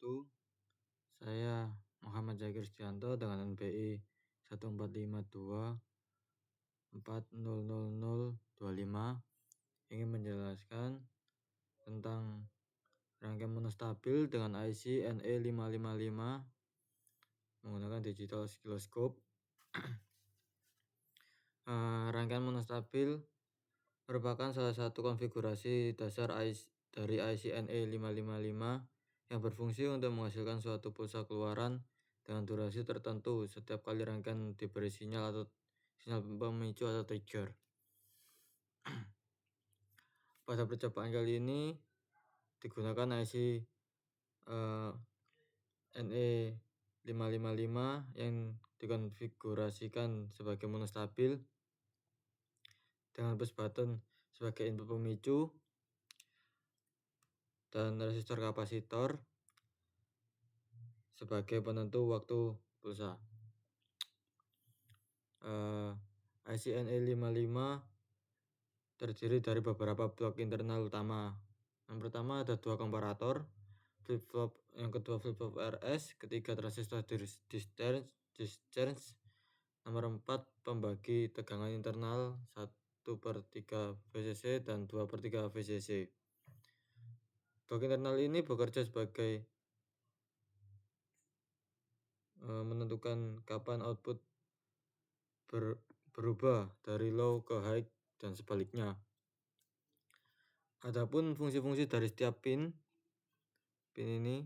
wabarakatuh. Saya Muhammad Zakir Setianto dengan NPI 1452400025 ingin menjelaskan tentang rangkaian monostabil dengan IC NE555 menggunakan digital oscilloscope. Rangkaian monostabil merupakan salah satu konfigurasi dasar dari IC NE555 yang berfungsi untuk menghasilkan suatu pulsa keluaran dengan durasi tertentu setiap kali rangkaian diberi sinyal pemicu atau trigger. Pada percobaan kali ini digunakan IC NE555 yang dikonfigurasikan sebagai monostabil dengan push button sebagai input pemicu dan resistor kapasitor sebagai penentu waktu pulsa. IC NE55 terdiri dari beberapa blok internal utama. Yang pertama ada 2 komparator, flip-flop, yang kedua flip-flop RS, ketiga transistor discharge, nomor 4 pembagi tegangan internal 1/3 VCC dan 2/3 VCC. Blok internal ini bekerja sebagai menentukan kapan output berubah dari low ke high dan sebaliknya. Adapun fungsi-fungsi dari setiap pin ini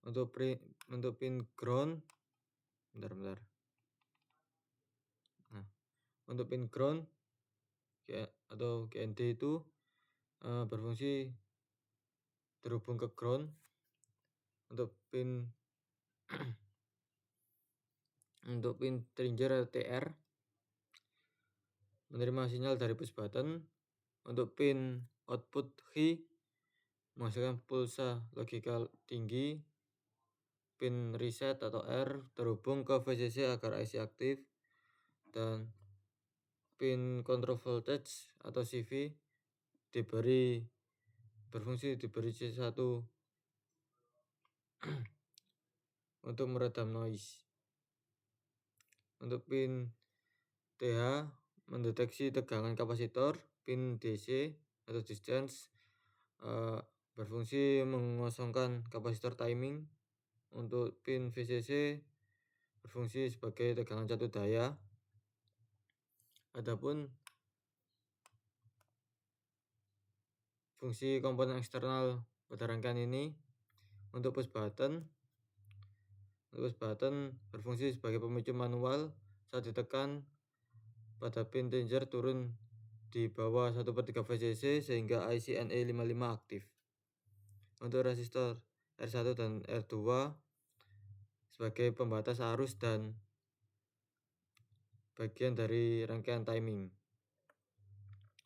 untuk pin ground untuk pin ground atau GND itu berfungsi terhubung ke ground. Untuk pin trigger atau TR menerima sinyal dari push button. Untuk pin output high menghasilkan pulsa logika tinggi. Pin reset atau R terhubung ke VCC agar IC aktif, dan pin control voltage atau CV berfungsi diberi C1 untuk meredam noise. Untuk pin TH mendeteksi tegangan kapasitor. Pin DC atau discharge berfungsi mengosongkan kapasitor timing. Untuk pin VCC berfungsi sebagai tegangan catu daya. Adapun fungsi komponen eksternal pada rangkaian ini, untuk push button berfungsi sebagai pemicu manual saat ditekan pada pin trigger turun di bawah 1/3 VCC sehingga IC NE55 aktif. Untuk resistor R1 dan R2 sebagai pembatas arus dan bagian dari rangkaian timing.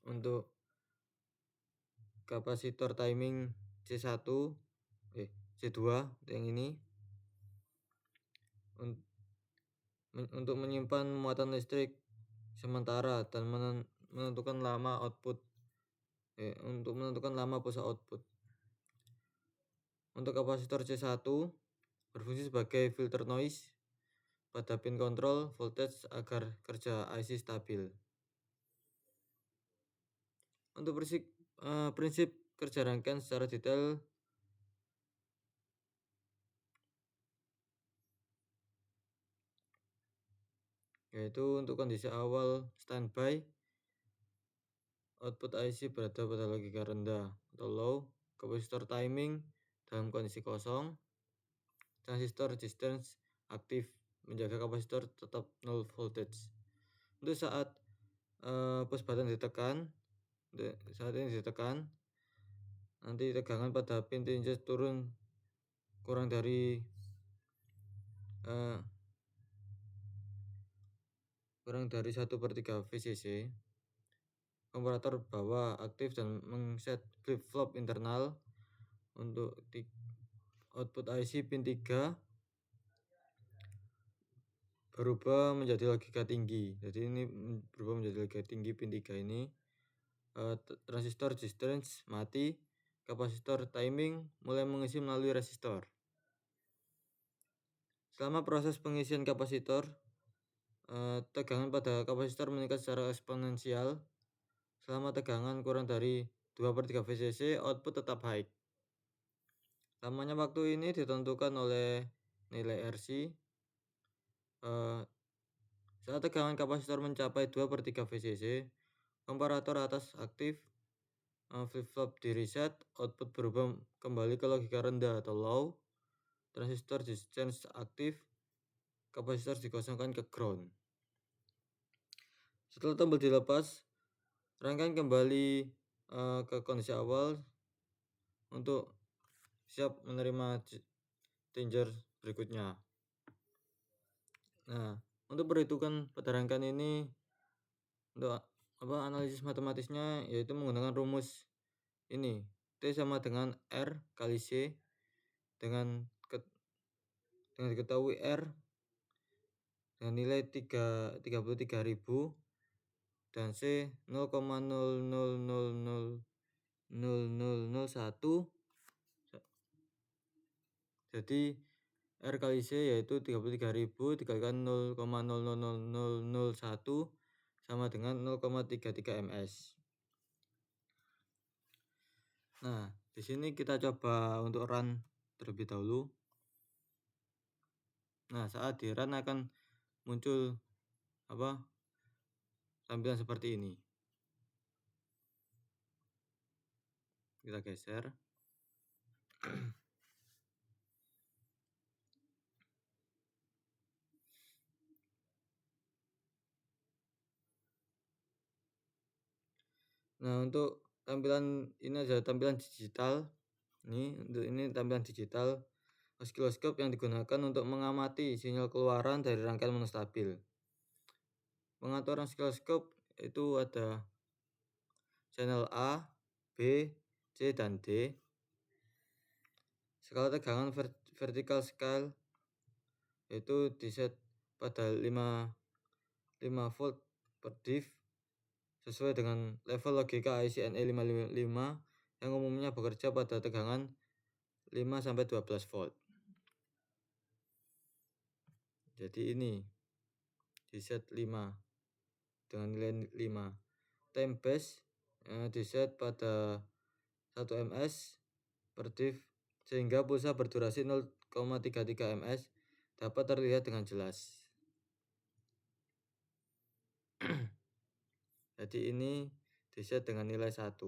Untuk kapasitor timing C2 yang ini untuk menyimpan muatan listrik sementara dan menentukan lama pulsa output. Untuk kapasitor C1 berfungsi sebagai filter noise pada pin control voltage agar kerja IC stabil. Untuk prinsip kerja rangkaian secara detail yaitu untuk kondisi awal standby, output IC berada pada logika rendah atau low, kapasitor timing dalam kondisi kosong, transistor discharge aktif menjaga kapasitor tetap 0 voltage. Untuk saat push button ditekan, nanti tegangan pada pin trigger turun kurang dari 1/3 VCC. Komparator bawah aktif dan mengset flip-flop internal. Untuk output IC pin 3 berubah menjadi logika tinggi. Jadi ini berubah menjadi logika tinggi pin 3 ini. Transistor discharge mati kapasitor timing mulai mengisi melalui resistor. Selama proses pengisian kapasitor, tegangan pada kapasitor meningkat secara eksponensial. Selama tegangan kurang dari 2/3 VCC, output tetap high. Lamanya waktu ini ditentukan oleh nilai RC. Saat tegangan kapasitor mencapai 2/3 VCC, komparator atas aktif, flip-flop di reset, output berubah kembali ke logika rendah atau low, transistor discharge aktif, kapasitor dikosongkan ke ground. Setelah tombol dilepas, rangkaian kembali ke kondisi awal untuk siap menerima changer berikutnya. Nah, untuk perhitungan pada rangkaian ini, untuk analisis matematisnya yaitu menggunakan rumus ini, T sama dengan R kali C, dengan diketahui R dengan nilai 33.000 dan C 0,00000001. Jadi R kali C yaitu 33.000 dikalikan 0,000001 sama dengan 0,33 ms. Nah, di sini kita coba untuk run terlebih dahulu. Nah, saat di run akan muncul tampilan seperti ini. Kita geser. Nah, untuk tampilan ini adalah tampilan digital. Ini tampilan digital osiloskop yang digunakan untuk mengamati sinyal keluaran dari rangkaian monostabil. Pengaturan osiloskop itu ada channel A, B, C, dan D. Skala tegangan vertical scale itu diset pada 5 volt per div sesuai dengan level logika IC NE555 yang umumnya bekerja pada tegangan 5-12 volt. Jadi ini di set 5 dengan nilai 5. Time base di set pada 1 ms per div sehingga pulsa berdurasi 0,33 ms dapat terlihat dengan jelas. Jadi ini di set dengan nilai 1.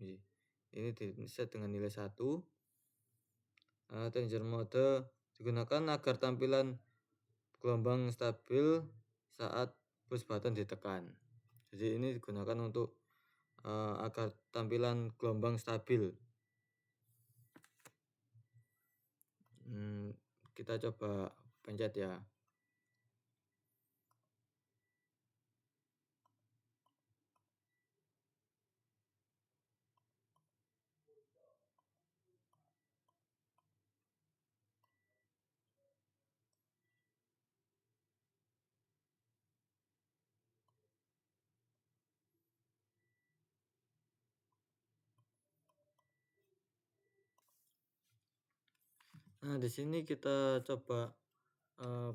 Ini di set dengan nilai 1. Changer mode digunakan agar tampilan gelombang stabil saat push button ditekan. Jadi ini digunakan untuk agar tampilan gelombang stabil. Kita coba pencet ya. Nah, di sini kita coba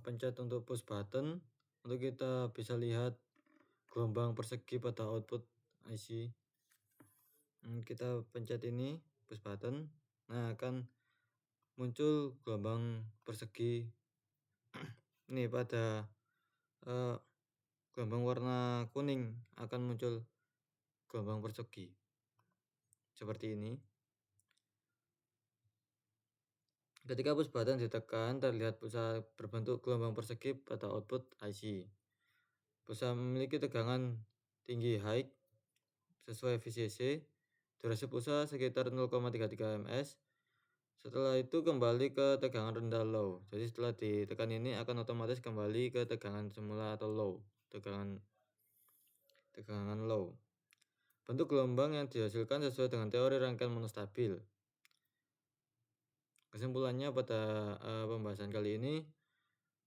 pencet untuk push button untuk kita bisa lihat gelombang persegi pada output IC. Kita pencet ini push button. Nah, akan muncul gelombang persegi. Ini pada gelombang warna kuning akan muncul gelombang persegi seperti ini. Ketika push button ditekan, terlihat pulsa berbentuk gelombang persegi pada output IC. Pulsa memiliki tegangan tinggi high sesuai VCC. Durasi pulsa sekitar 0,33 ms. Setelah itu kembali ke tegangan rendah low. Jadi setelah ditekan ini akan otomatis kembali ke tegangan semula atau low, tegangan low. Bentuk gelombang yang dihasilkan sesuai dengan teori rangkaian monostabil. Kesimpulannya pada pembahasan kali ini,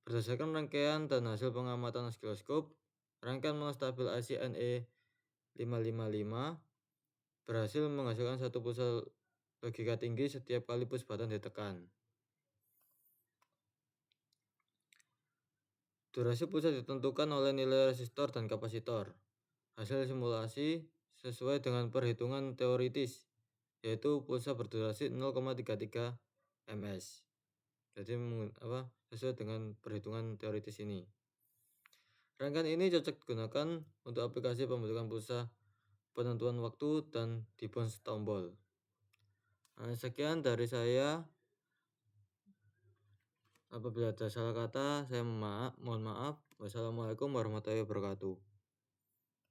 berdasarkan rangkaian dan hasil pengamatan osiloskop, rangkaian monostabil IC NE555 berhasil menghasilkan satu pulsa logika tinggi setiap kali push button ditekan. Durasi pulsa ditentukan oleh nilai resistor dan kapasitor. Hasil simulasi sesuai dengan perhitungan teoritis, yaitu pulsa berdurasi 0,33 ms. Jadi sesuai dengan perhitungan teoritis ini. Rangkaian ini cocok digunakan untuk aplikasi pembentukan pulsa, penentuan waktu, dan debounce tombol. Sekian dari saya. Apabila ada salah kata, saya mohon maaf. Wassalamualaikum warahmatullahi wabarakatuh.